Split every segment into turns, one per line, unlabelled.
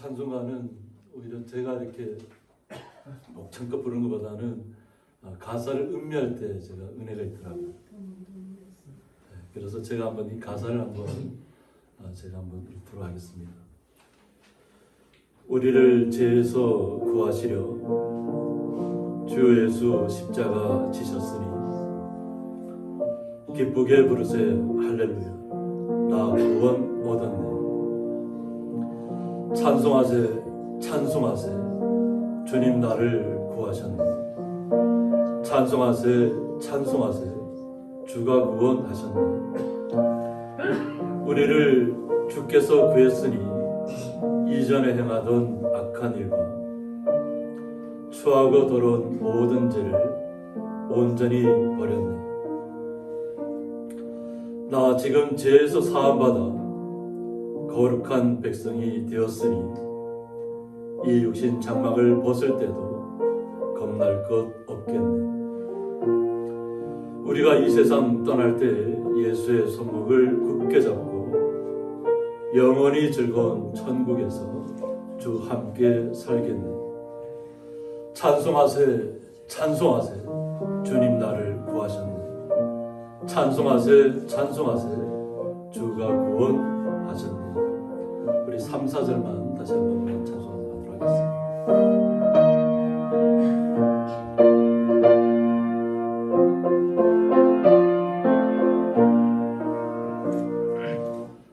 찬송가는 오히려 제가 이렇게 목청껏 부르는 것보다는 가사를 음미할 때 제가 은혜가 있더라고요. 그래서 제가 한번 이 가사를 제가 한번 읽도록 하겠습니다. 우리를 죄에서 구하시려 주 예수 십자가 지셨으니 기쁘게 부르세 할렐루야 나 구원 얻었네. 찬송하세 찬송하세 주님 나를 구하셨네. 찬송하세 찬송하세 주가 구원하셨네. 우리를 주께서 구했으니 이전에 행하던 악한 일과 추하고 더러운 모든 죄를 온전히 버렸네. 나 지금 죄에서 사함받아 거룩한 백성이 되었으니 이 육신 장막을 벗을 때도 겁날 것 없겠네. 우리가 이 세상 떠날 때 예수의 손목을 굳게 잡고 영원히 즐거운 천국에서 주 함께 살겠네. 찬송하세 찬송하세 주님 나를 구하셨네. 찬송하세 찬송하세 주가 구원하셨네. 우리 3, 4절만 다시 한번 찬송하도록 하겠습니다.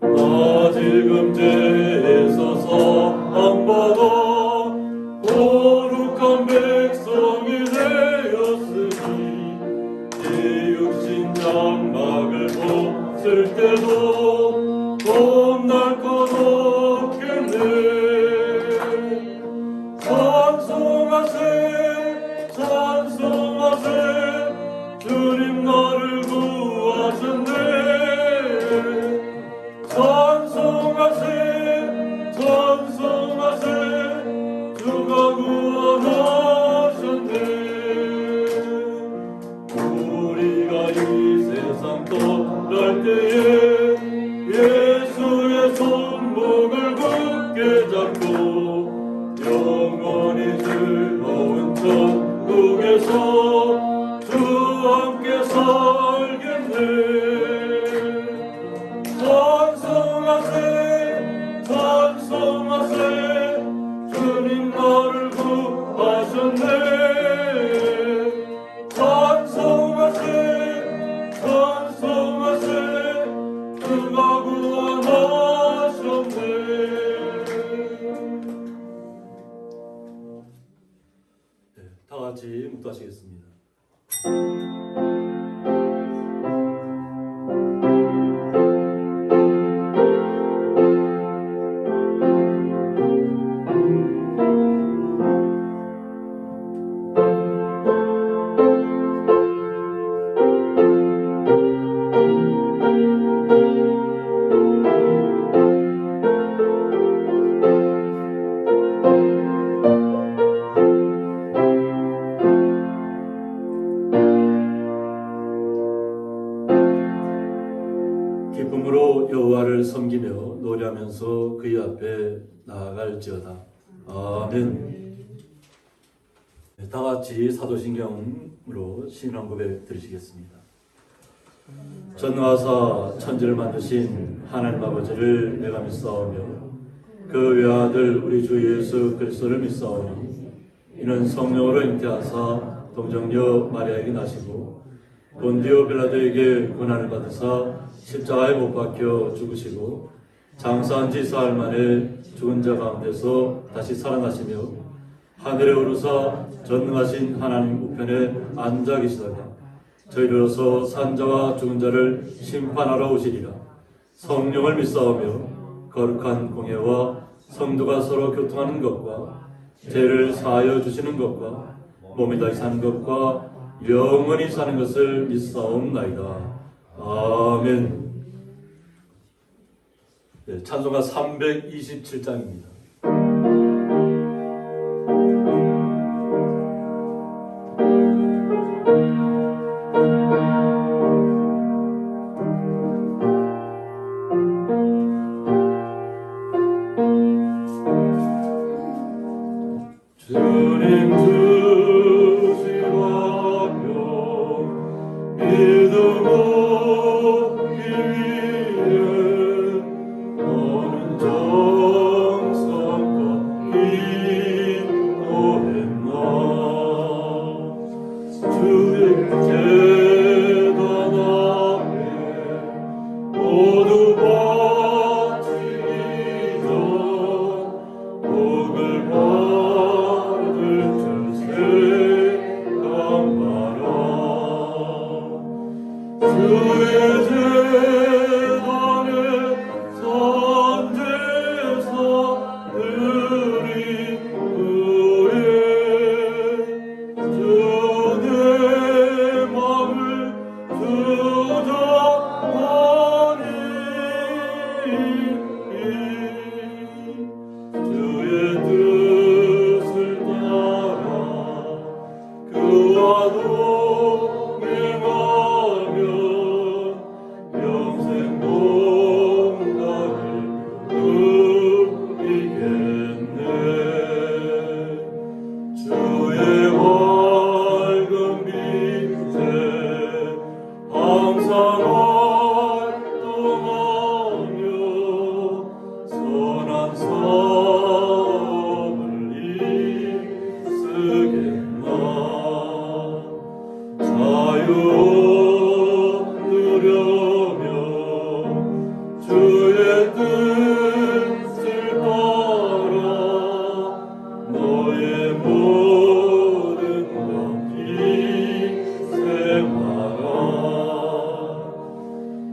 나 지금 죄에서 사함받아 거룩한 백성이 되었으니 이 육신 장막을 벗을 때도 겁날 것 없겠네. 찬송하세 찬송하세 주님 나를 구하셨네. 찬송하세 찬송하세 주가 구원하셨네. 우리가 이 세상 떠날 때에 예수의 손목을 굳게 잡고 영원히 즐거운 천국에서 주 함께 살겠네. 찬송하세 찬송하세 주님 나를 구하셨네. 찬송하세 찬송하세 주가 구원하셨네. 네, 다 같이 묵도하시겠습니다. 기쁨으로 여호와를 섬기며 노래하면서 그의 앞에 나아갈지어다. 아멘. 다 같이 사도신경으로 신앙 고백 드리시겠습니다. 전능하사 천지를 만드신 하나님 아버지를 내가 믿사오며 그 외아들 우리 주 예수 그리스도를 믿사오니 이는 성령으로 잉태하사 동정녀 마리아에게 나시고 본디오 빌라도에게 고난을 받으사 십자가에 못 박혀 죽으시고 장사한 지 사흘 만에 죽은 자 가운데서 다시 살아나시며 하늘에 오르사 전능하신 하나님 우편에 앉아 계시다가 저희로서 산자와 죽은 자를 심판하러 오시리라. 성령을 믿사오며 거룩한 공예와 성도가 서로 교통하는 것과 죄를 사하여 주시는 것과 몸이 다시 사는 것과 영원히 사는 것을 믿사옵나이다. 아멘. 네, 찬송가 327장입니다. 믿음 얻기 위해 오는 정성과 기도했나 주의 재단 앞에 모두 바치기 전 복을 받을 줄 생각하라 주의 재단에 선제사들이 후에 주의 마음을 주장하니 주의 뜻을 따라 그와 동행하면 영생 공간을 누리겠네 주의 밝은 빛에 항상 활동하며 선한 사업을 이쓰겠나 자유 얻으려면 주의 뜻을 따라 너의 모든 것 희생하라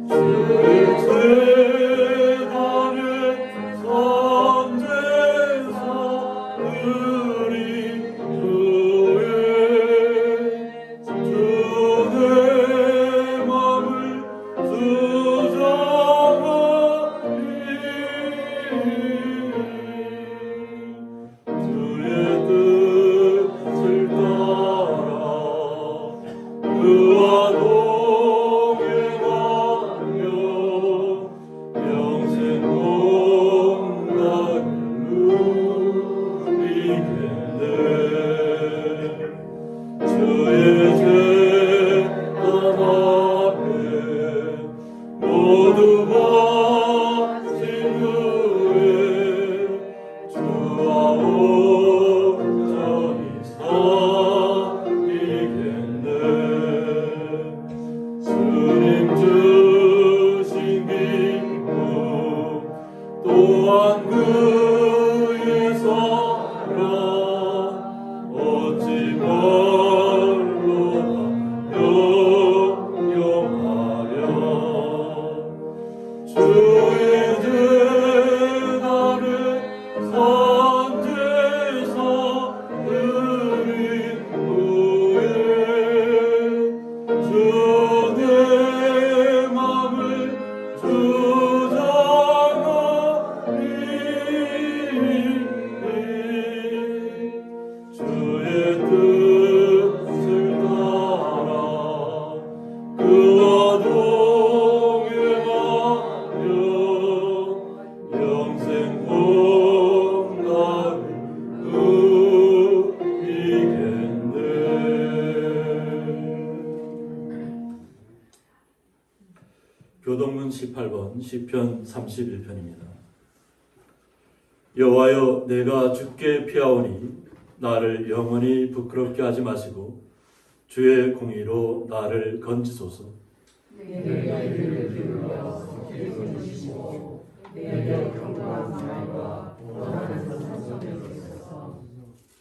주의 재단에 선제사들이 후에 주의 마음을 주장하니 주의 뜻을 따라 그와 동행하며 영생 공간을 누리겠네 주의 재단 앞에 모두 바친 후에 주와 온전히 사귀겠네 주님 주신 기쁨 또한 그의 사랑 어찌 말로나 영영하랴 주의 재단에 선제사들이 후에 주의 마음을 주장하니 주의 뜻을 따라 그와 동행하며 영생 공간을 누리겠네 교동문 18번 시편 31편입니다. 여호와여 내가 주께 피하오니 나를 영원히 부끄럽게 하지 마시고 주의 공의로 나를 건지소서.
내게 귀를 기울여 길을 주시고 내게 경고한 말과 원하는 산성에 있어서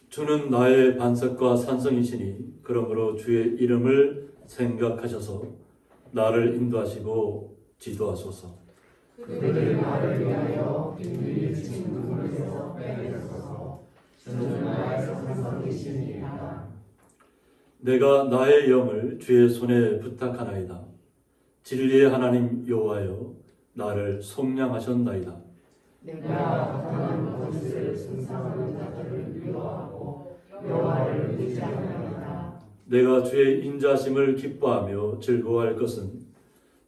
주는 나의 반석과 산성이시니 그러므로 주의 이름을 생각하셔서 나를 인도하시고 지도하소서.
그들이 나를 위하여 빈민이 진 눈물에서 빼내소서. 주는 나의 산성이시니이다.
내가 나의 영을 주의 손에 부탁하나이다. 진리의 하나님 여호와여 나를 속량하셨나이다.
내가 가난한 것을 승상하는 자들을 위로하고 여호와를 의지하나이다.
내가 주의 인자심을 기뻐하며 즐거워할 것은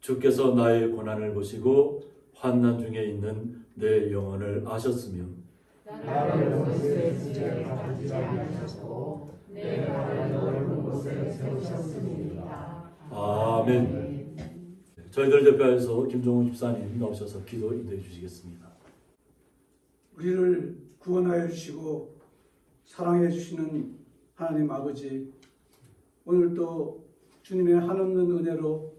주께서 나의 고난을 보시고 환난 중에 있는 내 영혼을 아셨으며
나를 원수의 지에 가두지 않으셨고 내 발을 넓은 곳에 세우셨음이니이다.
아멘. 저희들 대표해서 김종훈 집사님 나오셔서 기도 인도해 주시겠습니다.
우리를 구원하여 주시고 사랑해 주시는 하나님 아버지, 오늘도 주님의 한없는 은혜로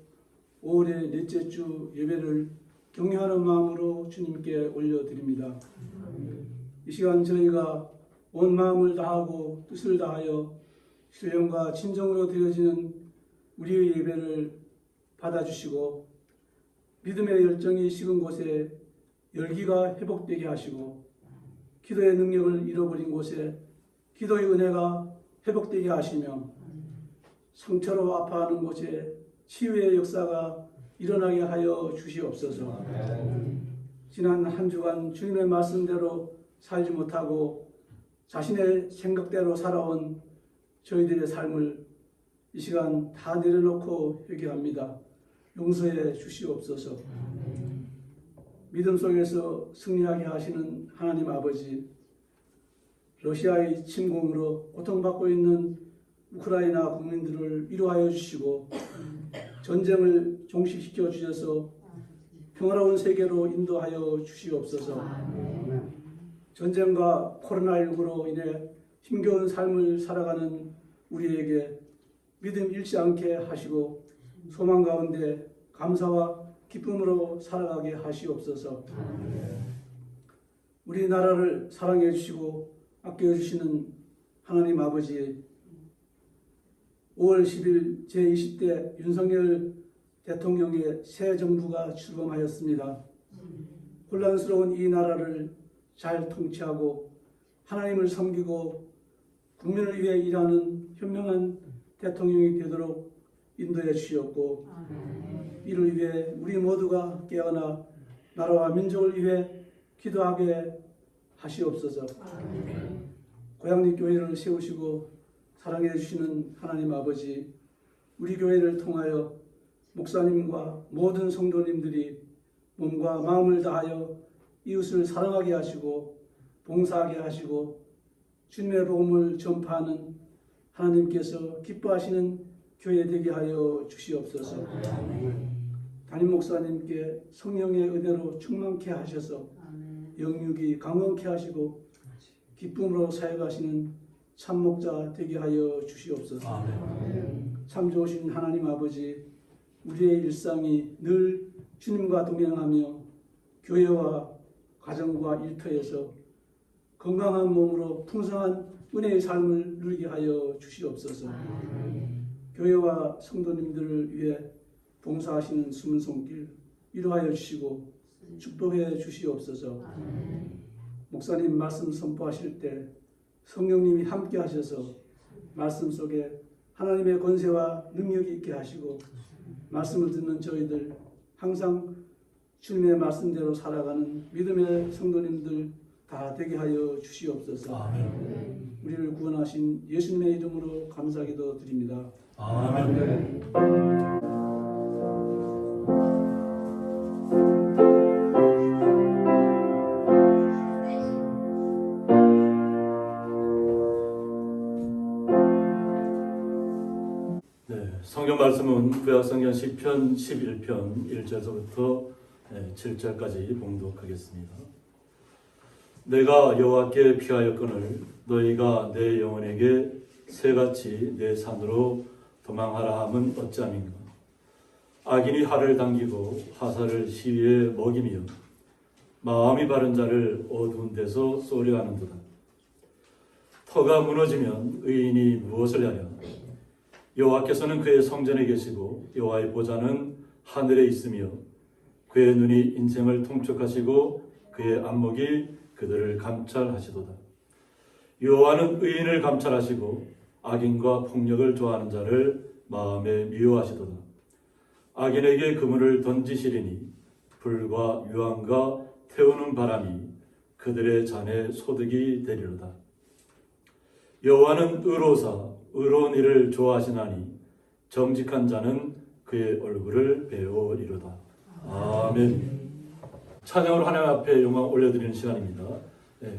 5월의 넷째 주 예배를 경외하는 마음으로 주님께 올려드립니다. 이 시간 저희가 온 마음을 다하고 뜻을 다하여 신령과 진정으로 드려지는 우리의 예배를 받아주시고 믿음의 열정이 식은 곳에 열기가 회복되게 하시고 기도의 능력을 잃어버린 곳에 기도의 은혜가 회복되게 하시며 상처로 아파하는 곳에 치유의 역사가 일어나게 하여 주시옵소서. 지난 한 주간 주님의 말씀대로 살지 못하고 자신의 생각대로 살아온 저희들의 삶을 이 시간 다 내려놓고 회개합니다. 용서해 주시옵소서. 믿음 속에서 승리하게 하시는 하나님 아버지, 러시아의 침공으로 고통받고 있는 우크라이나 국민들을 위로하여 주시고 전쟁을 종식시켜 주셔서 평화로운 세계로 인도하여 주시옵소서. 전쟁과 코로나19로 인해 힘겨운 삶을 살아가는 우리에게 믿음 잃지 않게 하시고 소망 가운데 감사와 기쁨으로 살아가게 하시옵소서. 우리나라를 사랑해 주시고 아껴 주시는 하나님 아버지, 5월 10일 제20대 윤석열 대통령의 새 정부가 출범하였습니다. 혼란스러운 이 나라를 잘 통치하고 하나님을 섬기고 국민을 위해 일하는 현명한 대통령이 되도록 인도해 주시옵고 이를 위해 우리 모두가 깨어나 나라와 민족을 위해 기도하게 하시옵소서. 고향리 교회를 세우시고 사랑해 주시는 하나님 아버지, 우리 교회를 통하여 목사님과 모든 성도님들이 몸과 마음을 다하여 이웃을 사랑하게 하시고 봉사하게 하시고 주님의 복음을 전파하는 하나님께서 기뻐하시는 교회 되게 하여 주시옵소서. 담임 목사님께 성령의 은혜로 충만케 하셔서 영육이 강건케 하시고 기쁨으로 사역하시는 참목자 되게 하여 주시옵소서. 참 좋으신 하나님 아버지, 우리의 일상이 늘 주님과 동행하며 교회와 가정과 일터에서 건강한 몸으로 풍성한 은혜의 삶을 누리게 하여 주시옵소서. 교회와 성도님들을 위해 봉사하시는 숨은 손길 위로하여 주시고 축복해 주시옵소서. 목사님 말씀 선포하실 때 성령님이 함께 하셔서 말씀 속에 하나님의 권세와 능력이 있게 하시고 말씀을 듣는 저희들 항상 주님의 말씀대로 살아가는 믿음의 성도님들 다 되게 하여 주시옵소서.
아멘.
우리를 구원하신 예수님의 이름으로 감사기도 드립니다.
아멘. 성경 말씀은 구약성경 시편 11편 1절부터 7절까지 봉독하겠습니다. 내가 여호와께 피하였거늘 너희가 내 영혼에게 새같이 내 산으로 도망하라 함은 어찌함인가. 악인이 활을 당기고 화살을 시위에 먹이며 마음이 바른 자를 어두운 데서 쏘려 하는도다. 터가 무너지면 의인이 무엇을 하랴. 여호와께서는 그의 성전에 계시고 여호와의 보좌는 하늘에 있으며 그의 눈이 인생을 통촉하시고 그의 안목이 그들을 감찰하시도다. 여호와는 의인을 감찰하시고 악인과 폭력을 좋아하는 자를 마음에 미워하시도다. 악인에게 그물을 던지시리니 불과 유황과 태우는 바람이 그들의 잔에 소득이 되리로다. 여호와는 의로사 의로운 일을 좋아하시나니 정직한 자는 그의 얼굴을 배우리로다. 아멘. 찬양으로 하나님 앞에 영광 올려드리는 시간입니다.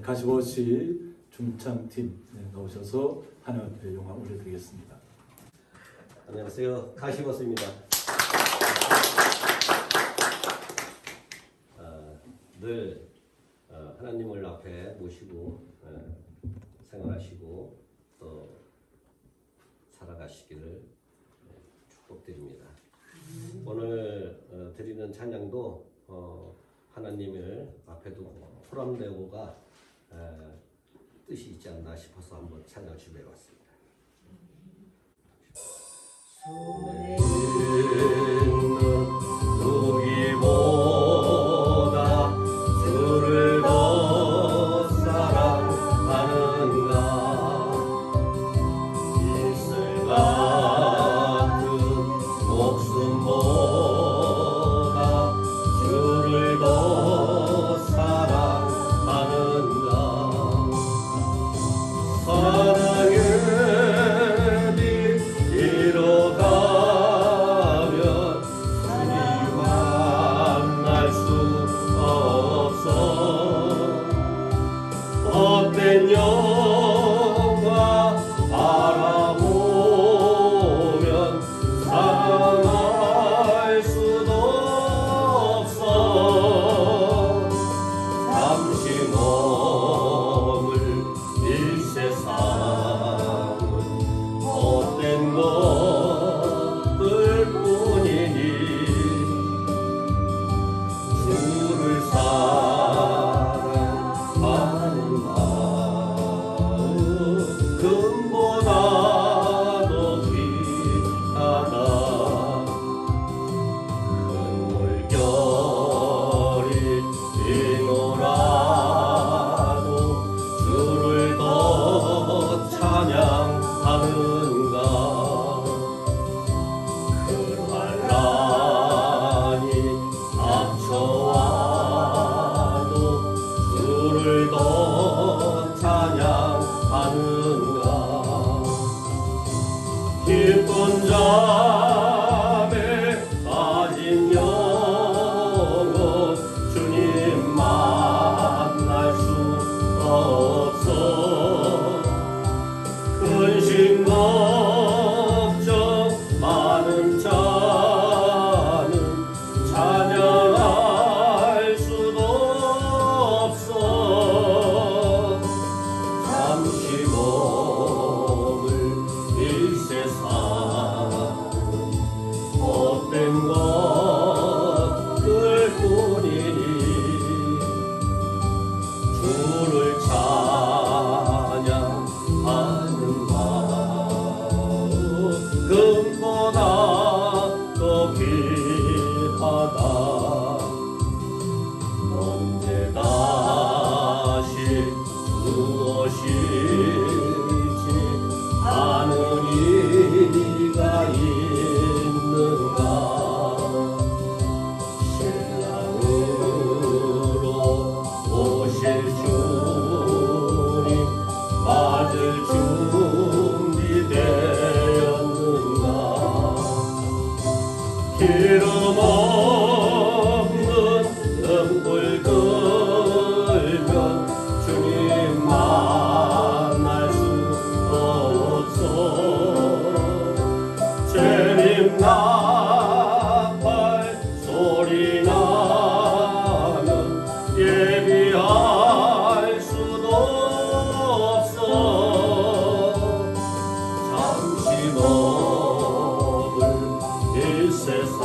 가시고시 중창팀 나오셔서 하나님 앞에 영광 올려드리겠습니다.
안녕하세요. 가시버스입니다. 늘 하나님을 앞에 모시고 생활하시고 또 살아가시기를 축복드립니다. 오늘 드리는 찬양도 하나님을 앞에 두고 포럼되고가 뜻이 있지 않나 싶어서 한번 찬양 준비해 봤습니다. 누구보다 주를 더 사랑하는가 이슬 같은 목숨보다 주를 더 사랑하는가 사랑의 빛 잃어가면 주님 만날 수 없어 헛된 영화 바라보면 사랑할 수도 없어 잠시 머물 이 세상은 헛된 것들 뿐이니 주를 사랑하는 마음 금보다 더 귀하다 큰 물결이 일어나도 주를 더 찬양하는가 그 환란이 닥쳐와도 주를 더 찬양하는가 기쁜 잠에 빠진 영혼 주님 만날 수 없어 근심 걱정 많은 자는 찬양할 수도 없어 잠시 머물 이 세상 헛된 것들 뿐이니 주를 찬양하는 마음 금보다 더 귀하다 언제 다시 무엇일지 아는 이가 있는가 신랑으로 오실 주님 맞을 준비되었는가 기름 없는 등불 끌면 주님 만날 수 없어 재림 나팔 소리 나면 예비할 수도 없어 잠시 머물 이 세상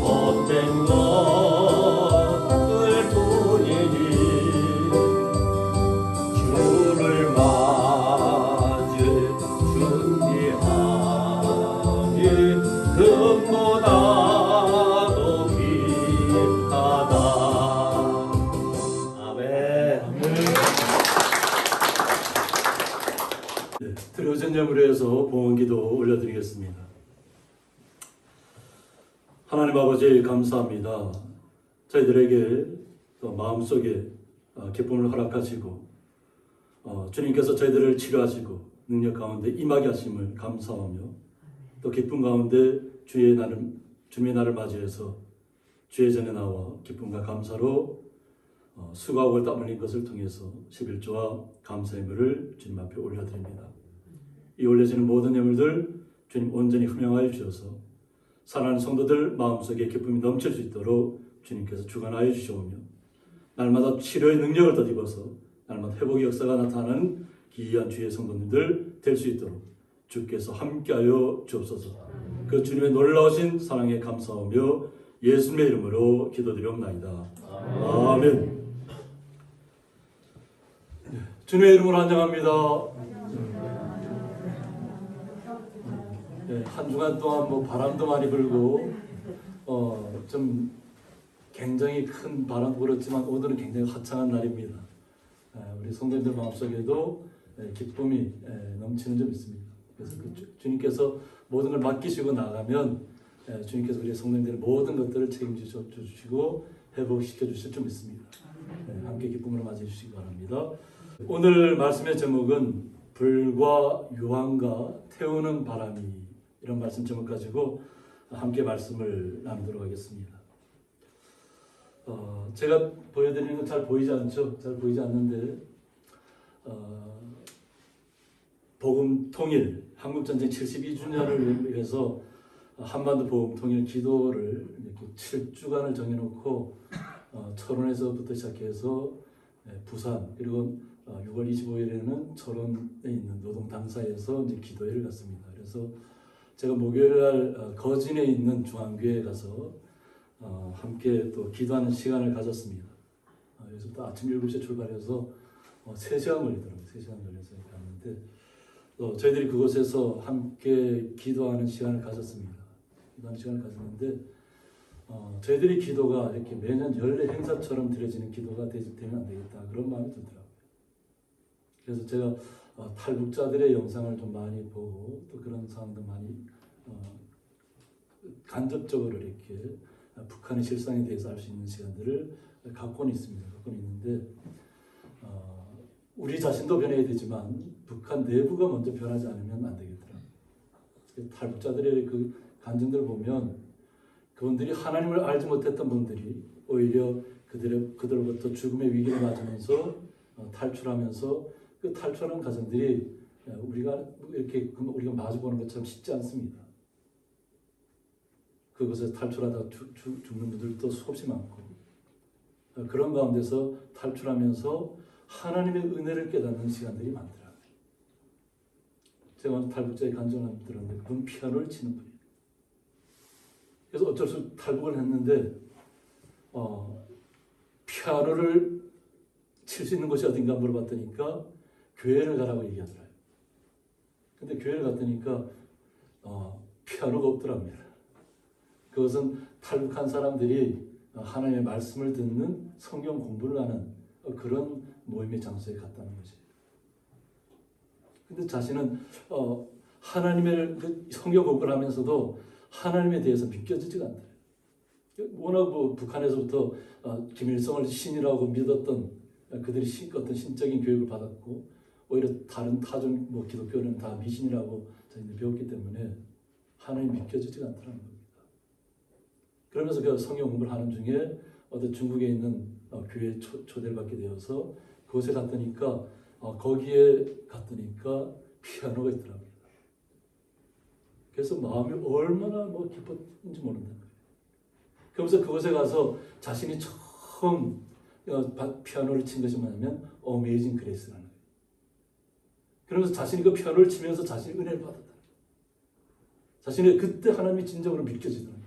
헛된 것들 뿐이니 주를 맞을 준비하니 금보다 더 귀하다 아멘.
네, 들어오신 예물에서 봉헌기도 올려드리겠습니다. 하나님 아버지 감사합니다. 저희들에게 또 마음속에 기쁨을 허락하시고 주님께서 저희들을 치료하시고 능력 가운데 임하게 하심을 감사하며 또 기쁨 가운데 주님의 날을 맞이해서 주의 전에 나와 기쁨과 감사로 수고하고 땀 흘린 것을 통해서 11조와 감사의 물을 주님 앞에 올려드립니다. 이 올려지는 모든 예물들 주님 온전히 흠양하여 주셔서 사랑하는 성도들 마음속에 기쁨이 넘칠 수 있도록 주님께서 주관하여 주시오며 날마다 치료의 능력을 덧입어서 날마다 회복의 역사가 나타나는 기이한 주의 성도님들 될 수 있도록 주께서 함께하여 주옵소서. 그 주님의 놀라우신 사랑에 감사하며 예수님의 이름으로 기도드리옵나이다. 아멘. 주님의 이름으로 환영합니다. 네, 한 주간 동안 뭐 바람도 많이 불고 좀 굉장히 큰 바람도 불었지만 오늘은 굉장히 화창한 날입니다. 우리 성도님들 마음속에도 기쁨이 넘치는 점 있습니다. 그래서 주님께서 모든 걸 맡기시고 나가면 주님께서 우리 성도님들의 모든 것들을 책임져 주시고 회복시켜 주실 줄 믿습니다. 함께 기쁨으로 맞이해 주시기 바랍니다. 오늘 말씀의 제목은 불과 유황과 태우는 바람이, 이런 말씀 제목 가지고 함께 말씀을 나누도록 하겠습니다. 제가 보여드리는 건 잘 보이지 않죠? 잘 보이지 않는데 복음 통일, 한국전쟁 72주년을 위해서 한반도 복음 통일 기도를 이렇게 7주간을 정해놓고 철원에서부터 시작해서 부산, 그리고 6월 25일에는 철원에 있는 노동 당사에서 이제 기도회를 갔습니다. 그래서 제가 목요일 날 거진에 있는 중앙교회에 가서 함께 또 기도하는 시간을 가졌습니다. 그래서 또 아침 7시에 출발해서 3시간 걸리더라고요. 3시간 걸려서 갔는데 저희들이 그곳에서 함께 기도하는 시간을 가졌습니다. 기도하는 시간을 가졌는데 저희들이 기도가 이렇게 매년 연례 행사처럼 드려지는 기도가 되면 안 되겠다, 그런 마음이 들더라고요. 그래서 제가 탈북자들의 영상을 좀 많이 보고 또 그런 상황도 많이 간접적으로 이렇게 북한의 실상에 대해서 알 수 있는 시간들을 갖고는 있습니다. 갖고는 있는데 우리 자신도 변해야 되지만 북한 내부가 먼저 변하지 않으면 안 되겠더라고요. 탈북자들의 그 간증들을 보면 그분들이 하나님을 알지 못했던 분들이 오히려 그들로부터 죽음의 위기를 맞으면서 탈출하면서 그 탈출하는 가정들이 우리가 마주보는 것처럼 쉽지 않습니다. 그곳에서 탈출하다가 죽는 분들도 수없이 많고, 그런 가운데서 탈출하면서 하나님의 은혜를 깨닫는 시간들이 많더라고요. 제가 오늘 탈북자의 간증을 들었는데 그분 피아노를 치는 분이에요. 그래서 어쩔 수 없이 탈북을 했는데 피아노를 칠 수 있는 곳이 어딘가 물어봤더니까 교회를 가라고 얘기하더라고요. 근데 교회를 갔더니까 피아노가 없더랍니다. 그것은 탈북한 사람들이 하나님의 말씀을 듣는 성경 공부를 하는 그런 모임의 장소에 갔다는 거지. 근데 자신은 하나님의 그 성경 공부를 하면서도 하나님에 대해서 믿겨지지가 않더래요. 워낙 북한에서부터 김일성을 신이라고 믿었던 그들이 어떤 신적인 교육을 받았고, 오히려 다른 타종 기독교는 다 미신이라고 저희들이 배웠기 때문에 하나님이 믿겨지지가 않더라는 겁니다. 그러면서 그 성경 공부를 하는 중에 어떤 중국에 있는 교회에 초대를 받게 되어서 그곳에 갔더니까 거기에 갔더니까 피아노가 있더라고요. 그래서 마음이 얼마나 기뻤는지 모른다는 거예요. 그러면서 그곳에 가서 자신이 처음 피아노를 친 것이 뭐냐면 어메이징 그레이스라는 거예요. 그러면서 자신이 그 피아노를 치면서 자신이 은혜를 받았다. 자신이 그때 하나님이 진정으로 믿겨지더라고요.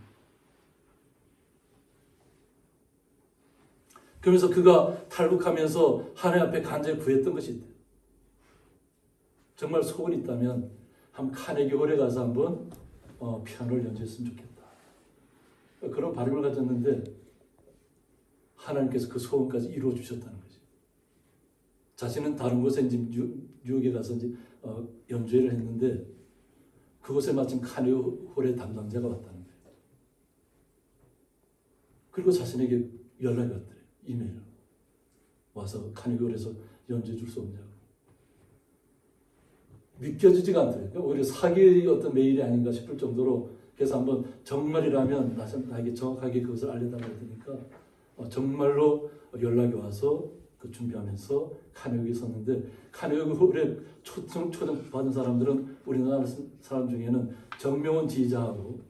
그러면서 그가 탈북하면서 하나님 앞에 간절히 구했던 것이 있대요. 정말 소원이 있다면 한 카네기 홀에 가서 한번 피아노를 연주했으면 좋겠다. 그런 바람을 가졌는데 하나님께서 그 소원까지 이루어 주셨다는 거지. 자신은 다른 곳에 이제 뉴욕에 가서 이제 연주회를 했는데 그곳에 마침 카네기 홀의 담당자가 왔다는 거예요. 그리고 자신에게 연락이 왔더래요. 이메일로 와서 카네기 홀에서 연주해 줄 수 없냐고. 믿겨지지가 않더라고요. 오히려 사기의 어떤 메일이 아닌가 싶을 정도로, 그래서 한번 정말이라면 나에게 정확하게 그것을 알려달라고 하니까 정말로 연락이 와서 그 그 준비하면서 카네오에 섰는데 카네오에 초청 받은 사람들은 우리나라 사람 중에는 정명원 지휘자하고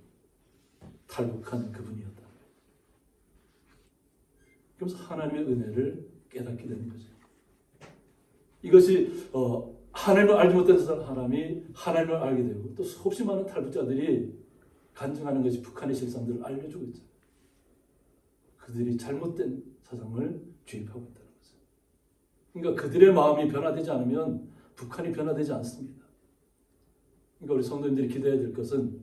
탈북한 그분이었다. 그래서 하나님의 은혜를 깨닫게 되는 거죠. 이것이 하나님을 알지 못한 사람이 하나님을 알게 되고 또 수없이 많은 탈북자들이 간증하는 것이 북한의 실상들을 알려주고 있죠. 그들이 잘못된 사상을 주입하고 있다는 거죠. 그러니까 그들의 마음이 변화되지 않으면 북한이 변화되지 않습니다. 그러니까 우리 성도님들이 기도해야 될 것은,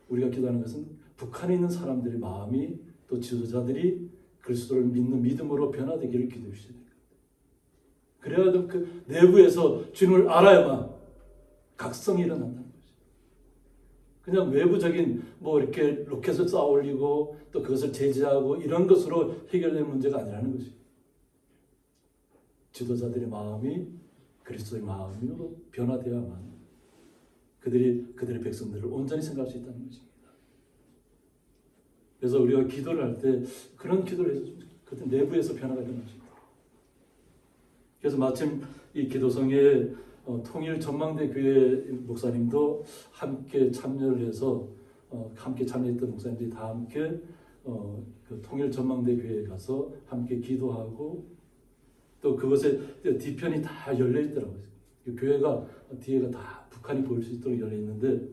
우리가 기도하는 것은 북한에 있는 사람들의 마음이 또 지도자들이 그리스도를 믿는 믿음으로 변화되기를 기도해 주셔야 됩니다. 그래야 그 내부에서 주님을 알아야만 각성이 일어난다는 거죠. 그냥 외부적인 이렇게 로켓을 쌓아 올리고 또 그것을 제재하고 이런 것으로 해결되는 문제가 아니라는 것이죠. 지도자들의 마음이 그리스도의 마음으로 변화되어야만 그들의 백성들을 온전히 생각할 수 있다는 것입니다. 그래서 우리가 기도를 할 때 그런 기도를 해서 그때 내부에서 변화가 일어나죠. 그래서 마침 이 기도성에 통일 전망대 교회 목사님도 함께 참여를 해서 함께 참여했던 목사님들이 다 함께 그 통일 전망대 교회에 가서 함께 기도하고 또 그것에 뒤편이 다 열려 있더라고요. 그 교회가 뒤에가 다 북한이 보일 수 있도록 열려 있는데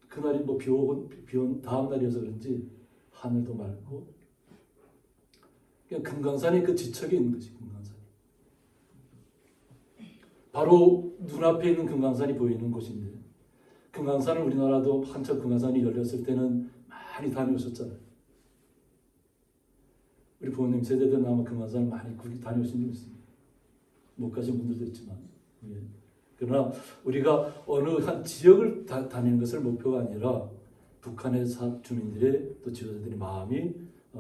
그날이 비온 다음 날이어서 그런지 하늘도 맑고 그냥 금강산이 그 지척에 있는 거지. 금강산이 바로 눈앞에 있는 금강산이 보이는 곳인데, 금강산은 우리나라도 한참 금강산이 열렸을 때는 많이 다녀오셨잖아요. 우리 부모님 세대들은 아마 금강산을 많이 다녀오신 적 있습니다. 못 가신 분들도 있지만, 예. 그러나 우리가 어느 한 지역을 다니는 것을 목표가 아니라 북한의 주민들의 또 지도자들의 마음이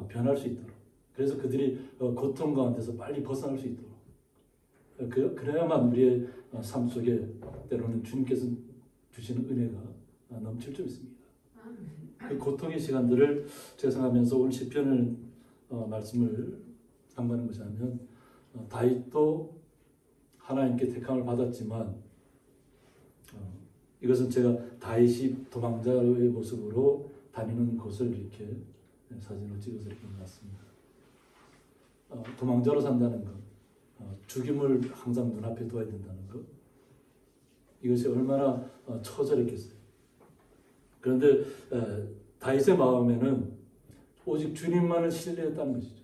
변할 수 있도록, 그래서 그들이 고통 가운데서 빨리 벗어날 수 있도록, 그래야만 우리의 삶 속에 때로는 주님께서 주시는 은혜가 넘칠 줄 믿습니다. 그 고통의 시간들을 제가 생각하면서 오늘 시편을 말씀을 강구하는 것이 아니면 다윗도 하나님께 택함을 받았지만 이것은 제가 다윗이 도망자의 모습으로 다니는 곳을 이렇게 사진으로 찍어서 이렇게 놨습니다. 도망자로 산다는 것, 죽임을 항상 눈앞에 둬야 된다는 것, 이것이 얼마나 처절했겠어요. 그런데 다윗의 마음에는 오직 주님만을 신뢰했다는 것이죠.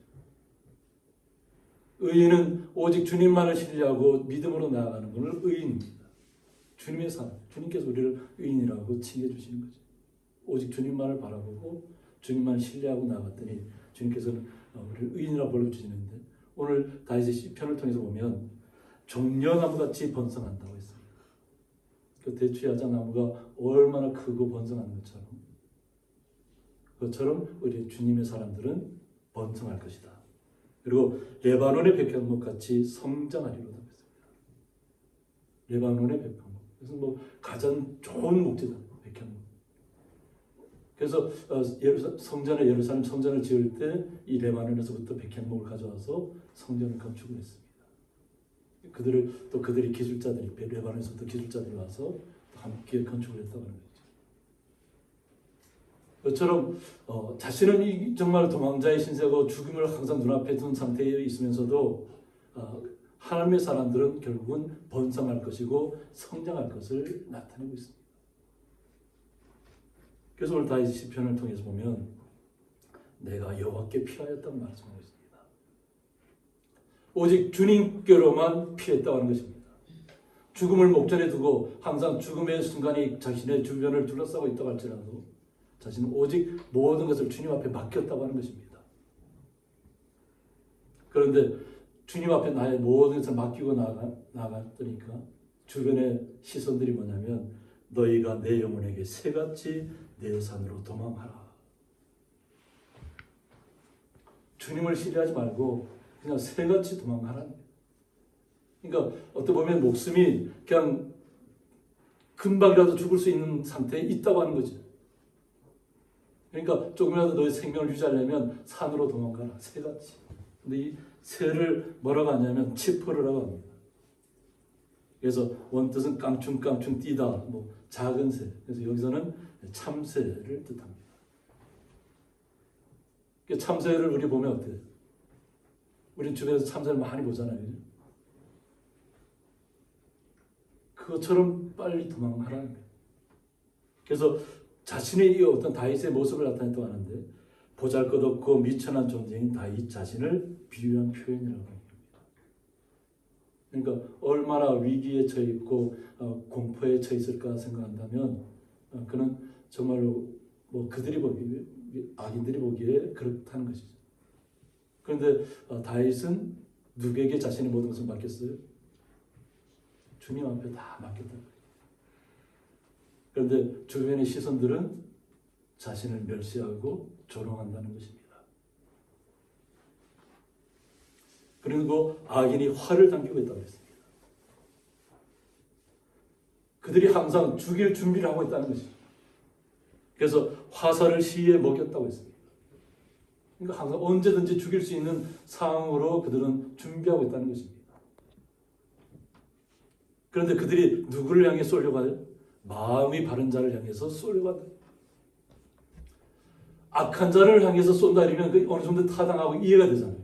의인은 오직 주님만을 신뢰하고 믿음으로 나아가는 것을 의인입니다. 주님의 사람, 주님께서 우리를 의인이라고 칭해 주시는 거죠. 오직 주님만을 바라보고 주님만을 신뢰하고 나아갔더니 주님께서는 우리를 의인이라고 불러주시는데, 오늘 다윗의 시편을 통해서 보면 종려나무같이 번성한다고 했습니다. 그 대추야자 나무가 얼마나 크고 번성하는 것처럼 우리 주님의 사람들은 번성할 것이다. 그리고 레바논의 백향목같이 성장하리로다 했습니다. 레바논의 백향목. 그래서 가장 좋은 목재다, 백향목. 그래서 성전을 예루살렘 성전을 지을 때 이 레바논에서부터 백향목을 가져와서 성전을 건축을 했습니다. 그들이 기술자들이 레바논에서부터 기술자들이 와서 함께 건축을 했다고 하는 거죠. 그처럼 자신은 정말 도망자의 신세고 죽음을 항상 눈앞에 둔 상태에 있으면서도 하나님의 사람들은 결국은 번성할 것이고 성장할 것을 나타내고 있습니다. 그래서 오늘 다윗 시편을 통해서 보면 내가 여호와께 피하였다고 말씀하고 있습니다. 오직 주님께로만 피했다고 하는 것입니다. 죽음을 목전에 두고 항상 죽음의 순간이 자신의 주변을 둘러싸고 있다고 할지라도 자신은 오직 모든 것을 주님 앞에 맡겼다고 하는 것입니다. 그런데 주님 앞에 나의 모든 것을 맡기고 나갔더니까 주변의 시선들이 뭐냐면 너희가 내 영혼에게 새같이 내 산으로 도망하라. 주님을 신뢰하지 말고 그냥 새같이 도망가라. 그러니까 어떻게 보면 목숨이 그냥 금방이라도 죽을 수 있는 상태에 있다고 하는 거죠. 그러니까 조금이라도 너의 생명을 유지하려면 산으로 도망가라. 새같이. 근데 이 새를 뭐라고 하냐면 치포르라고 합니다. 그래서 원뜻은 깡충깡충 뛰다, 뭐 작은 새. 그래서 여기서는 참새를 뜻합니다. 참새를 우리 보면 어때요? 우리 주변에서 참새를 많이 보잖아요. 그죠? 그것처럼 빨리 도망하라는 거예요. 그래서 자신의 이 어떤 다윗의 모습을 나타냈다고 하는데 보잘것없고 미천한 존재인 다윗 자신을 비유한 표현이라고 합니다. 그러니까 얼마나 위기에 처해 있고 공포에 처해 있을까 생각한다면 그는 정말로 뭐 그들이 보기에 악인들이 보기에 그렇다는 것이죠. 그런데 다윗은 누구에게 자신의 모든 것을 맡겼어요? 주님 앞에 다 맡겼다. 그런데 주변의 시선들은 자신을 멸시하고 조롱한다는 것입니다. 그리고 악인이 활을 당기고 있다고 했습니다. 그들이 항상 죽일 준비를 하고 있다는 것이죠. 그래서 화살을 시에 먹였다고 했습니다. 그러니까 항상 언제든지 죽일 수 있는 상황으로 그들은 준비하고 있다는 것입니다. 그런데 그들이 누구를 향해 쏘려고 하죠? 마음이 바른 자를 향해서 쏘려고 한다. 악한 자를 향해서 쏜다 이러면 그 어느 정도 타당하고 이해가 되잖아요.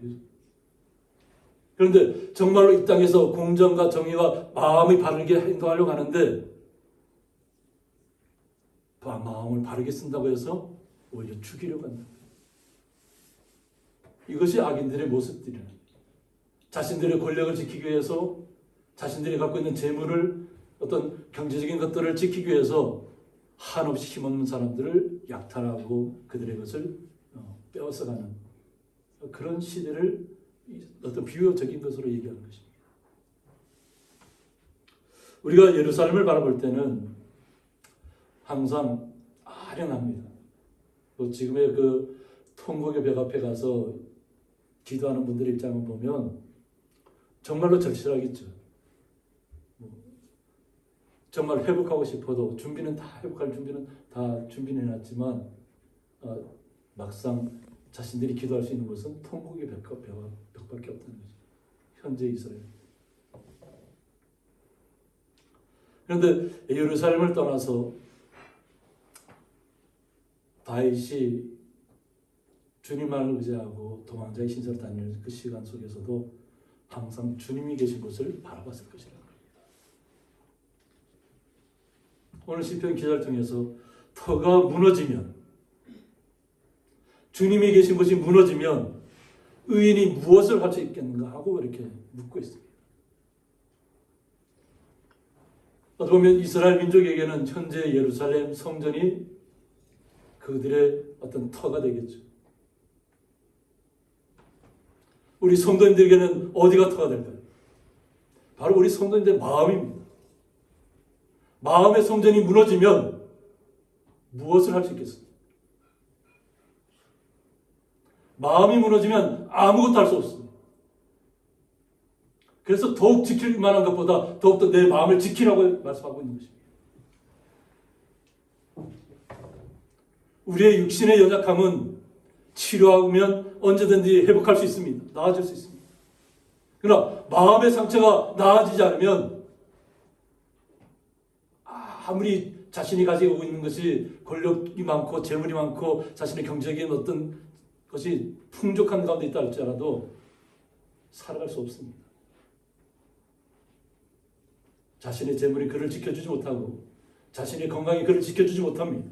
그런데 정말로 이 땅에서 공정과 정의와 마음이 바르게 행동하려고 하는데 마음을 바르게 쓴다고 해서 오히려 죽이려고 한다. 이것이 악인들의 모습들이에요. 자신들의 권력을 지키기 위해서 자신들이 갖고 있는 재물을 어떤 경제적인 것들을 지키기 위해서 한없이 힘없는 사람들을 약탈하고 그들의 것을 빼앗아가는 그런 시대를 어떤 비유적인 것으로 얘기하는 것입니다. 우리가 예루살렘을 바라볼 때는 항상 아련합니다. 지금의 그 통곡의 벽 앞에 가서 기도하는 분들의 입장을 보면 정말로 절실하겠죠. 정말 회복하고 싶어도 준비는 다 회복할 준비는 다 준비해놨지만 막상 자신들이 기도할 수 있는 것은 통곡의 벽밖에 없다는 거죠. 현재 이스라엘. 그런데 예루살렘을 떠나서 다윗이 주님만을 의지하고 도망자의 신세를 다니는 그 시간 속에서도 항상 주님이 계신 곳을 바라봤을 것이라는 겁니다. 오늘 시편 기자를 통해서 터가 무너지면 주님이 계신 곳이 무너지면 의인이 무엇을 할 수 있겠는가 하고 이렇게 묻고 있습니다. 어떻게 보면 이스라엘 민족에게는 현재 예루살렘 성전이 그들의 어떤 터가 되겠죠. 우리 성도님들에게는 어디가 터가 될까요? 바로 우리 성도님들의 마음입니다. 마음의 성전이 무너지면 무엇을 할 수 있겠습니까? 마음이 무너지면 아무것도 할 수 없습니다. 그래서 더욱 지킬 만한 것보다 더욱더 내 마음을 지키라고 말씀하고 있는 것입니다. 우리의 육신의 연약함은 치료하면 언제든지 회복할 수 있습니다. 나아질 수 있습니다. 그러나 마음의 상처가 나아지지 않으면 아무리 자신이 가지고 있는 것이 권력이 많고 재물이 많고 자신의 경제적인 어떤 것이 풍족한 가운데 있다 할지라도 살아갈 수 없습니다. 자신의 재물이 그를 지켜주지 못하고 자신의 건강이 그를 지켜주지 못합니다.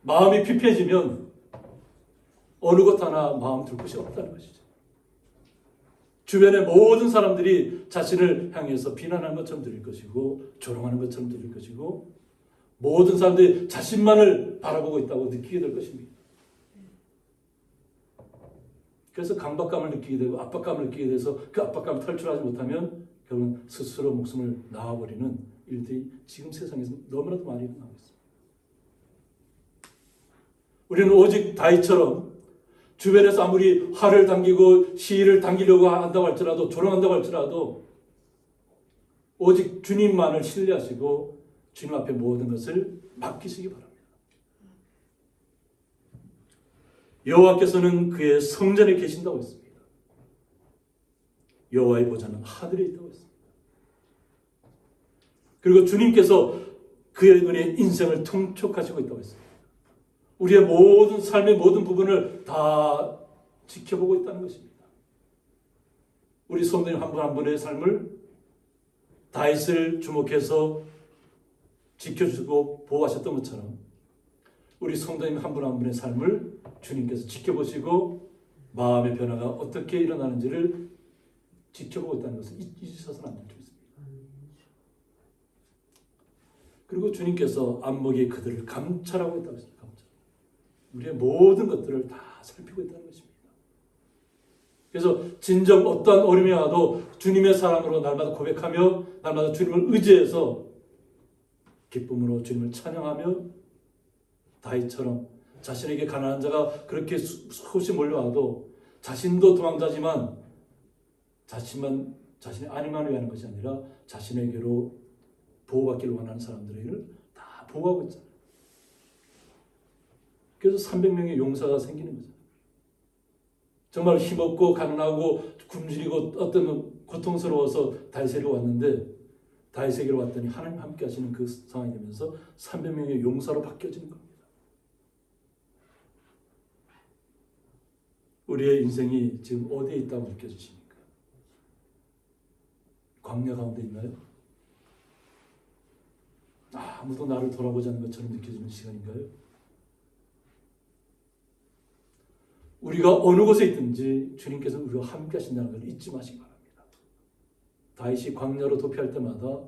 마음이 피폐해지면 어느 것 하나 마음 둘 곳이 없다는 것이죠. 주변의 모든 사람들이 자신을 향해서 비난하는 것처럼 들릴 것이고 조롱하는 것처럼 들릴 것이고 모든 사람들이 자신만을 바라보고 있다고 느끼게 될 것입니다. 그래서 강박감을 느끼게 되고 압박감을 느끼게 돼서 그 압박감을 탈출하지 못하면 결국은 스스로 목숨을 놔버리는 일들이 지금 세상에서 너무나도 많이 일어나고 있습니다. 우리는 오직 다윗처럼 주변에서 아무리 활을 당기고 시위를 당기려고 한다고 할지라도 조롱한다고 할지라도 오직 주님만을 신뢰하시고 주님 앞에 모든 것을 맡기시기 바랍니다. 여호와께서는 그의 성전에 계신다고 했습니다. 여호와의 보좌는 하늘에 있다고 했습니다. 그리고 주님께서 그의 은혜 인생을 통촉하시고 있다고 했습니다. 우리의 모든 삶의 모든 부분을 다 지켜보고 있다는 것입니다. 우리 성도님 한 분 한 분의 삶을 다윗을 주목해서 지켜주고 보호하셨던 것처럼 우리 성도님 한 분 한 분의 삶을 주님께서 지켜보시고 마음의 변화가 어떻게 일어나는지를 지켜보고 있다는 것을 잊으셔서는 안 될 줄 믿습니다. 그리고 주님께서 안목이 그들을 감찰하고 있다고 했습니다. 감찰. 우리의 모든 것들을 다 살피고 있다는 것입니다. 그래서 진정 어떠한 어려움이 와도 주님의 사랑으로 날마다 고백하며 날마다 주님을 의지해서 기쁨으로 주님을 찬양하며 다윗처럼 자신에게 가난한 자가 그렇게 수없이 몰려와도 자신도 도망자지만 자신의 안위만 위하는 것이 아니라 자신에게로 보호받기를 원하는 사람들에게를 다 보호하고 있잖아요. 그래서 300명의 용사가 생기는 거죠. 정말 힘없고 가난하고 굶주리고 어떤 고통스러워서 다윗에게 왔는데 다윗에게로 왔더니 하나님 함께 하시는 그 상황이 되면서 300명의 용사로 바뀌어지는 겁니다. 우리의 인생이 지금 어디에 있다고 느껴지십니까? 광야 가운데 있나요? 아무도 나를 돌아보지 않는 것처럼 느껴지는 시간인가요? 우리가 어느 곳에 있든지 주님께서는 우리와 함께 하신다는 걸 잊지 마시기 바랍니다. 다윗이 광야로 도피할 때마다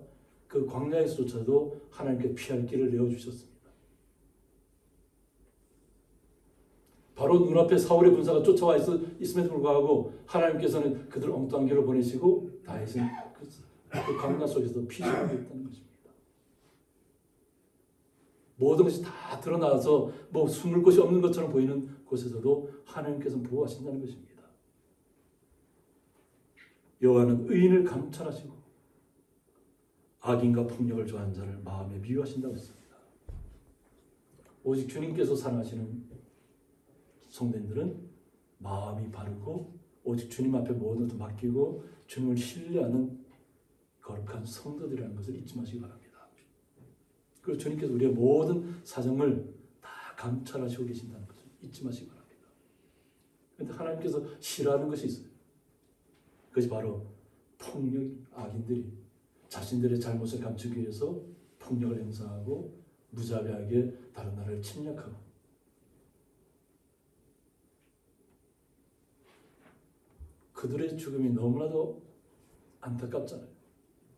그 광야에서조차도 하나님께 피할 길을 내어주셨습니다. 바로 눈앞에 사울의 군사가 쫓아와 있음에도 불구하고 하나님께서는 그들 엉뚱한 길로 보내시고 다윗은 그 광야 속에서 피신하고 있다는 것입니다. 모든 것이 다 드러나서 숨을 곳이 없는 것처럼 보이는 곳에서도 하나님께서 보호하신다는 것입니다. 여호와는 의인을 감찰하시고 악인과 폭력을 좋아하는 자를 마음에 미워하신다고 했습니다. 오직 주님께서 사랑하시는 성도님들은 마음이 바르고 오직 주님 앞에 모든 것을 맡기고 주님을 신뢰하는 거룩한 성도들이라는 것을 잊지 마시기 바랍니다. 그리고 주님께서 우리의 모든 사정을 다 감찰하시고 계신다는 것을 잊지 마시기 바랍니다. 그런데 하나님께서 싫어하는 것이 있어요. 그것이 바로 악인들이 자신들의 잘못을 감추기 위해서 폭력을 행사하고 무자비하게 다른 나라를 침략하고 그들의 죽음이 너무나도 안타깝잖아요.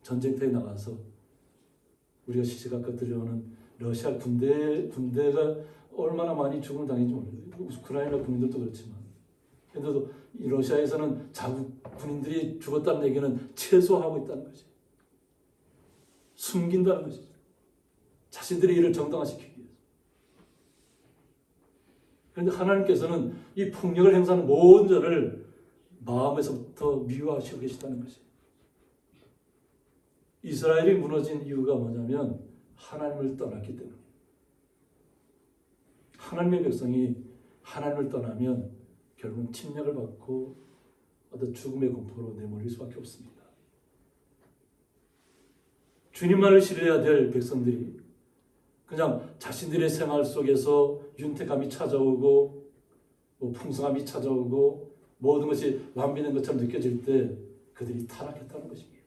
전쟁터에 나가서 우리가 시시각각 들려오는 러시아 군대가 얼마나 많이 죽음을 당했는지 모르겠어요. 우크라이나 군인들도 그렇지만 그런데도 이 러시아에서는 자국 군인들이 죽었다는 얘기는 최소화하고 있다는 거지. 숨긴다는 것이죠. 자신들의 일을 정당화시키기 위해서. 그런데 하나님께서는 이 폭력을 행사하는 모든 자를 마음에서부터 미워하시고 계시다는 것이에요. 이스라엘이 무너진 이유가 뭐냐면 하나님을 떠났기 때문에. 하나님의 백성이 하나님을 떠나면 결국은 침략을 받고 어떤 죽음의 공포로 내몰릴 수밖에 없습니다. 주님만을 신뢰해야 될 백성들이 그냥 자신들의 생활 속에서 윤택함이 찾아오고 풍성함이 찾아오고 모든 것이 완비된 것처럼 느껴질 때 그들이 타락했다는 것입니다.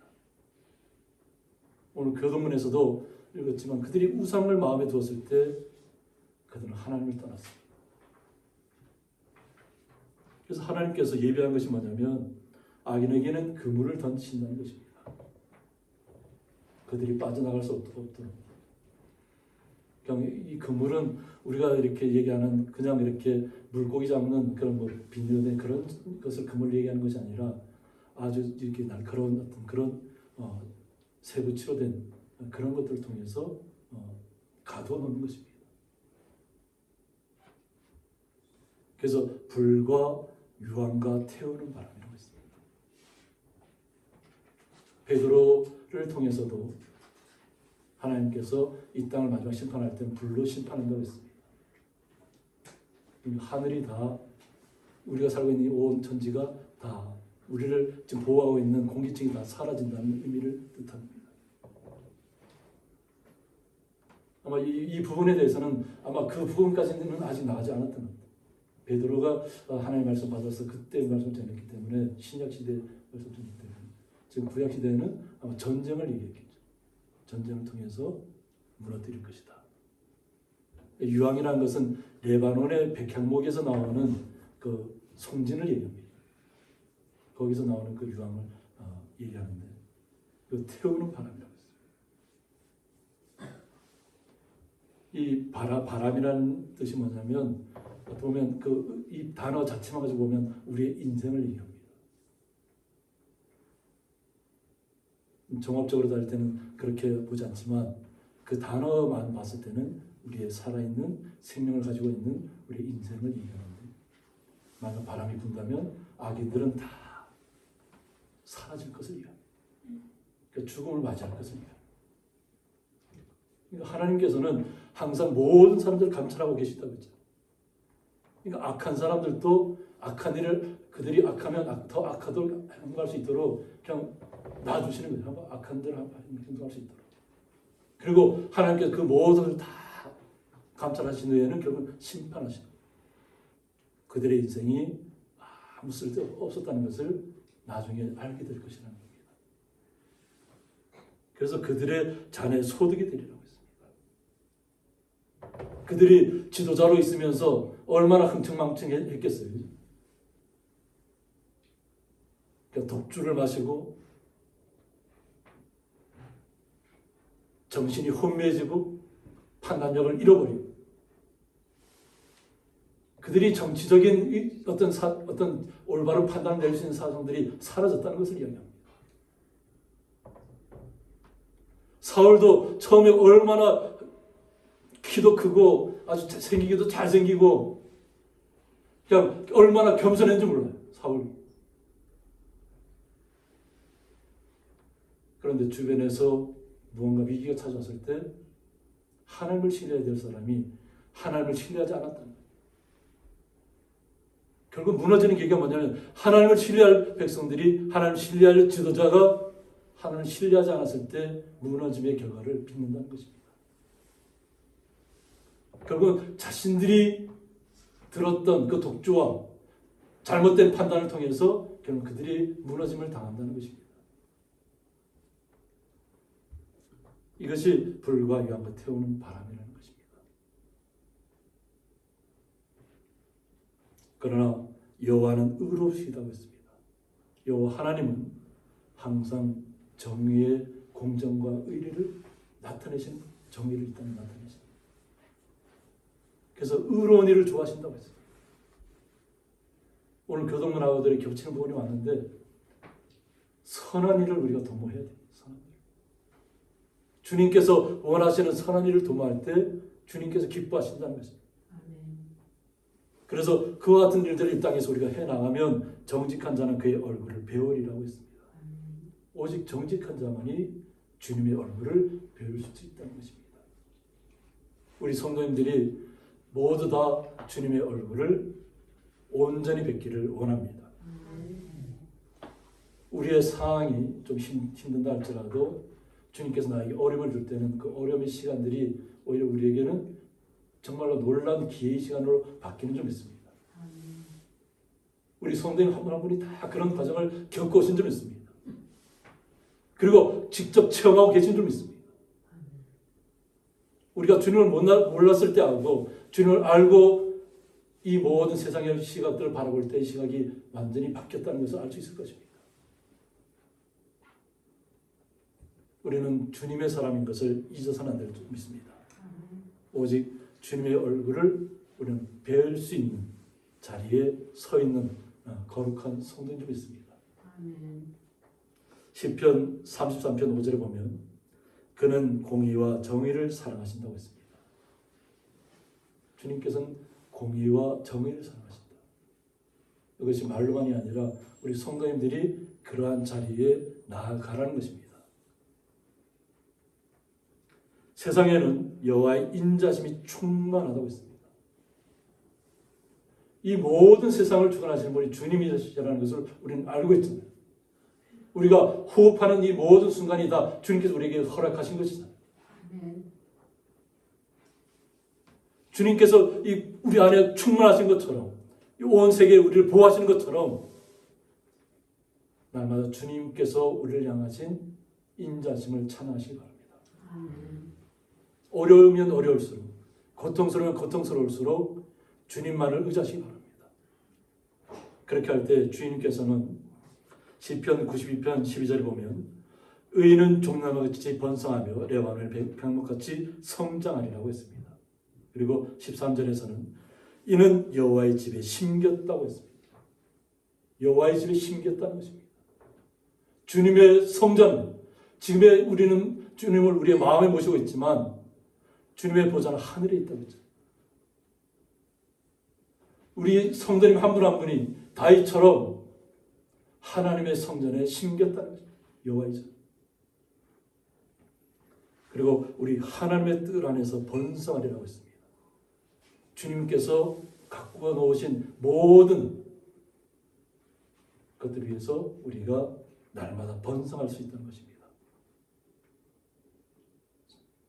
오늘 교도문에서도 읽었지만 그들이 우상을 마음에 두었을 때 그들은 하나님을 떠났습니다. 그래서 하나님께서 예비한 것이 뭐냐면 악인에게는 그물을 던지신다는 것입니다. 그들이 빠져나갈 수 없도록. 그냥 이 그물은 우리가 이렇게 얘기하는 그냥 이렇게 물고기 잡는 그런 비닐된 그런 것을 그물 얘기하는 것이 아니라 아주 이렇게 날카로운 어떤 그런 세부치로 된 그런 것들을 통해서 가두어 놓는 것입니다. 그래서 불과 유황과 태우는 바람이라고 했습니다. 베드로를 통해서도 하나님께서 이 땅을 마지막 심판할 때는 불로 심판한다고 했습니다. 하늘이 다 우리가 살고 있는 온 천지가 다
우리를 지금 보호하고 있는 공기층이 다 사라진다는 의미를 뜻합니다. 아마 이 부분에 대해서는 아마 그 부분까지는 아직 나가지 않았던 것 같아요. 베드로가 하나님의 말씀 받아서 그때 말씀 전했기 때문에 신약 시대 말씀 전했기 때문에 지금 구약 시대에는 아마 전쟁을 얘기했겠죠. 전쟁을 통해서 무너뜨릴 것이다. 유황이라는 것은 레바논의 백향목에서 나오는 그 송진을 얘기합니다. 거기서 나오는 그 유황을 얘기하는데 그 태우는 바람이라고 했어요. 이 바람이라는 뜻이 뭐냐면 보면 이 단어 자체만 가지고 보면 우리의 인생을 얘기합니다. 종합적으로 다닐 때는 그렇게 보지 않지만 그 단어만 봤을 때는 우리의 살아있는 생명을 가지고 있는 우리의 인생을 얘기하는데 만약 바람이 분다면 아기들은 다 사라질 것을 얘기합니다. 그러니까 죽음을 맞이할 것을 얘기합니다. 그러니까 하나님께서는 항상 모든 사람들을 감찰하고 계시다고 했죠. 그러니까 악한 사람들도 악한 일을 그들이 악하면 더 악하도록 행동할 수 있도록 그냥 놔주시는 거예요. 악한 대로 행동할 수 있도록. 그리고 하나님께서 그 모든 것을 다 감찰하신 후에는 결국 심판하시는 거예요. 그들의 인생이 아무 쓸데가 없었다는 것을 나중에 알게 될 것이라는 겁니다. 그래서 그들의 자녀의 소득이 되리라고 했습니다. 그들이 지도자로 있으면서 얼마나 흥청망청했겠어요. 그러니까 독주를 마시고 정신이 혼미해지고 판단력을 잃어버리고 그들이 정치적인 어떤 올바른 판단을 낼 수 있는 사정들이 사라졌다는 것을 이야기합니다. 사울도 처음에 얼마나 키도 크고 아주 생기기도 잘생기고 그냥 얼마나 겸손했는지 몰라요. 사울. 그런데 주변에서 무언가 위기가 찾아왔을 때 하나님을 신뢰해야 될 사람이 하나님을 신뢰하지 않았다는 거예요. 결국 무너지는 계기가 뭐냐면 하나님을 신뢰할 백성들이 하나님을 신뢰할 지도자가 하나님을 신뢰하지 않았을 때 무너짐의 결과를 빚는다는 것입니다. 결국 자신들이 들었던 그 독주와 잘못된 판단을 통해서 결국 그들이 무너짐을 당한다는 것입니다. 이것이 불과 유황과 태우는 바람이라는 것입니다. 그러나 여호와는 의로우시다고 했습니다. 여호와 하나님은 항상 정의의 공정과 의리를 나타내시는 정의를 일단 나타내십니다. 그래서 의로운 일을 좋아하신다고 했습니다. 오늘 교동문 아우들이 겹치는 부분이 왔는데 선한 일을 우리가 도모해야 됩니다. 선한 일. 주님께서 원하시는 선한 일을 도모할 때 주님께서 기뻐하신다는 것입니다. 그래서 그와 같은 일들을 이 땅에서 우리가 해나가면 정직한 자는 그의 얼굴을 배우리라고 했습니다. 오직 정직한 자만이 주님의 얼굴을 배울 수 있다는 것입니다. 우리 성도님들이 모두 다 주님의 얼굴을 온전히 뵙기를 원합니다. 우리의 상황이 좀 힘든다 할지라도 주님께서 나에게 어려움을 줄 때는 그 어려움의 시간들이 오히려 우리에게는 정말로 놀라운 기회의 시간으로 바뀌는 줄 믿습니다. 우리 성도님 한 분 한 분이 다 그런 과정을 겪어오신 줄 믿습니다. 그리고 직접 체험하고 계신 줄 믿습니다. 우리가 주님을 몰랐을 때하고 주님을 알고 이 모든 세상의 시각들을 바라볼 때 이 시각이 완전히 바뀌었다는 것을 알 수 있을 것입니다. 우리는 주님의 사람인 것을 잊어서는 안 될 줄 믿습니다. 오직 주님의 얼굴을 우리는 배울 수 있는 자리에 서 있는 거룩한 성도인 줄 믿습니다. 시편 33편 5절에 보면 그는 공의와 정의를 사랑하신다고 했습니다. 주님께서는 공의와 정의를 사랑하신다. 이것이 말로만이 아니라 우리 성도님들이 그러한 자리에 나아가라는 것입니다. 세상에는 여호와의 인자심이 충만하다고 했습니다. 이 모든 세상을 주관하시는 분이 주님이시라는 것을 우리는 알고 있잖아요. 우리가 호흡하는 이 모든 순간이 다 주님께서 우리에게 허락하신 것이잖아요. 주님께서 우리 안에 충만하신 것처럼 온 세계에 우리를 보호하시는 것처럼 날마다 주님께서 우리를 향하신 인자심을 찬양하시기 바랍니다. 어려우면 어려울수록, 고통스러우면 고통스러울수록 주님만을 의지하시기 바랍니다. 그렇게 할 때 주님께서는 시편 92편 12절에 보면 의인은 종나무같이 번성하며 레바논의 백목같이 성장하리라고 했습니다. 그리고 13절에서는 이는 여호와의 집에 심겼다고 했습니다. 여호와의 집에 심겼다는 것입니다. 주님의 성전, 지금의 우리는 주님을 우리의 마음에 모시고 있지만 주님의 보좌는 하늘에 있다고 했죠. 우리 성도님 한 분 한 분이 다윗처럼 하나님의 성전에 심겼다는 거죠. 여호와의 전. 그리고 우리 하나님의 뜻 안에서 번성하리라고 했습니다. 주님께서 갖고 놓으신 모든 것들을 위해서 우리가 날마다 번성할 수 있다는 것입니다.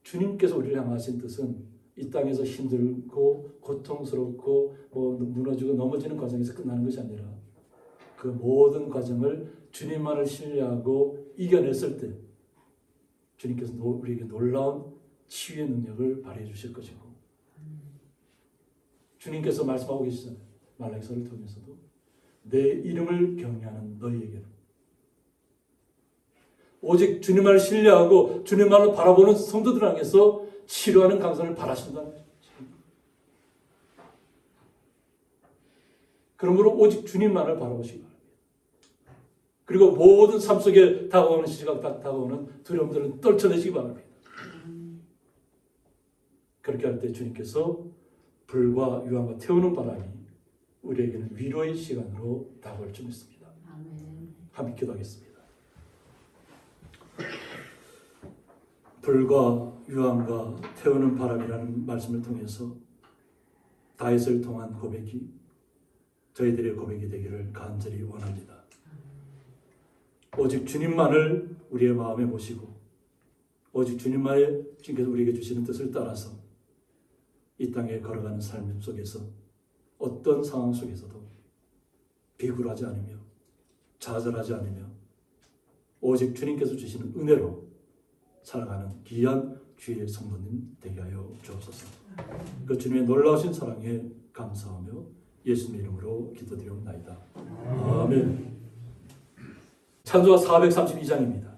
주님께서 우리를 향하신 뜻은 이 땅에서 힘들고 고통스럽고 무너지고 넘어지는 과정에서 끝나는 것이 아니라 그 모든 과정을 주님만을 신뢰하고 이겨냈을 때 주님께서 우리에게 놀라운 치유의 능력을 발휘해 주실 것이고 주님께서 말씀하고 계시잖아요. 말라기서를 통해서도 내 이름을 경외하는 너희에게는 오직 주님만을 신뢰하고 주님만을 바라보는 성도들 향해서 치료하는 강선을 바라신다는 거죠. 그러므로 오직 주님만을 바라보시기 바랍니다. 그리고 모든 삶 속에 다가오는 시각 다가오는 두려움들은 떨쳐내시기 바랍니다. 그렇게 할 때 주님께서 불과 유황과 태우는 바람이 우리에게는 위로의 시간으로 다가올 줄 믿습니다. 함께 기도하겠습니다. 불과 유황과 태우는 바람이라는 말씀을 통해서 다윗을 통한 고백이 저희들의 고백이 되기를 간절히 원합니다. 오직 주님만을 우리의 마음에 모시고 오직 주님께서 우리에게 주시는 뜻을 따라서 이 땅에 걸어가는 삶 속에서 어떤 상황 속에서도 비굴하지 않으며 좌절하지 않으며 오직 주님께서 주시는 은혜로 살아가는 귀한 주의 성도님 되게 하여 주옵소서. 그 주님의 놀라우신 사랑에 감사하며 예수님의 이름으로 기도드리옵나이다. 아멘. 찬송가 432장입니다.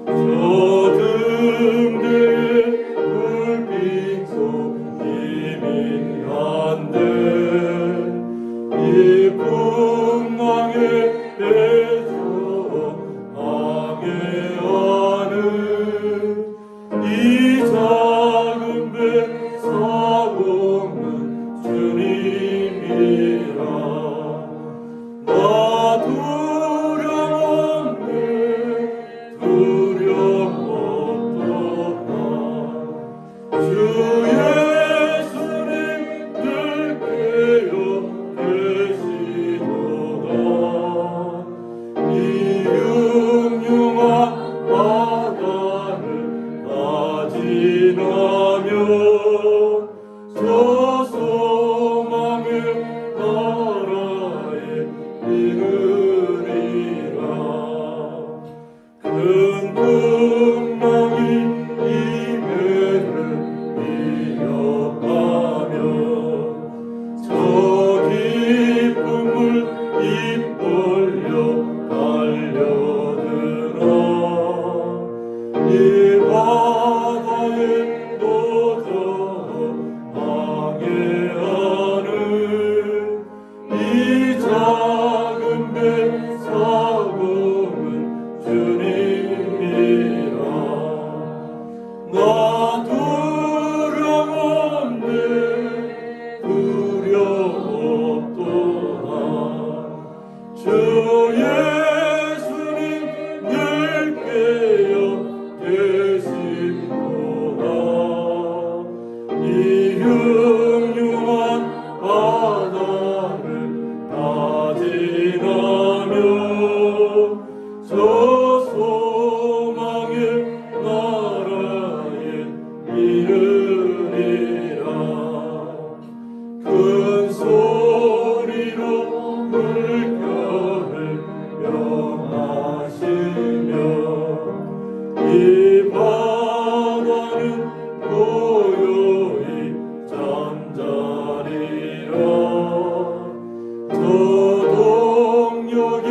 저 등대 불빛 속 이민 한데
저 소망의 나라에 이르리라. 큰 소리로 물결을 명하시며 이 바다는 고요히 잠자리라. 저 동력이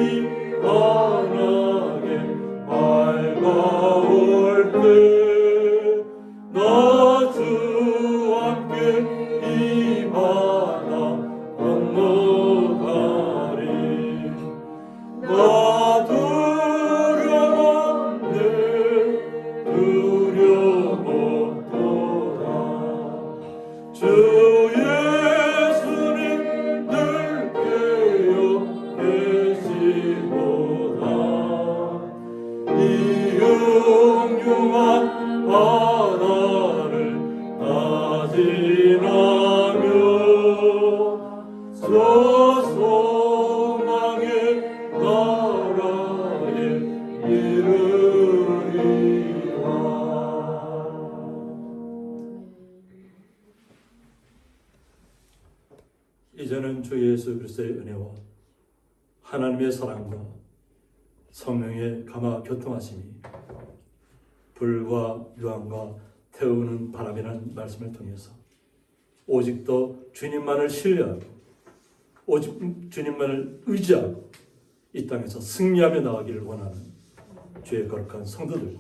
환하게 밝아올 때 나 주와 함께 이 바다 건너가리. 나 두려웠네 두려웠도다. 주 예수님 늘 깨어 계시도다. 이 영영한 바다를 나 지나며 저 소망의 나라에 이르리라. 이제는 주 예수 그리스도의 은혜와 하나님의 사랑과 성령의 감화 교통하심이 불과 유황과 태우는 바람이라는 말씀을 통해서 오직 더 주님만을 신뢰하고 오직 주님만을 의지하고 이 땅에서 승리하며 나가기를 원하는 주의 거룩한 성도들과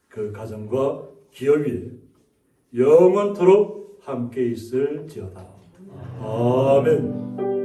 그 가정과 기업 위에 영원토록 함께 있을지어다. 아멘.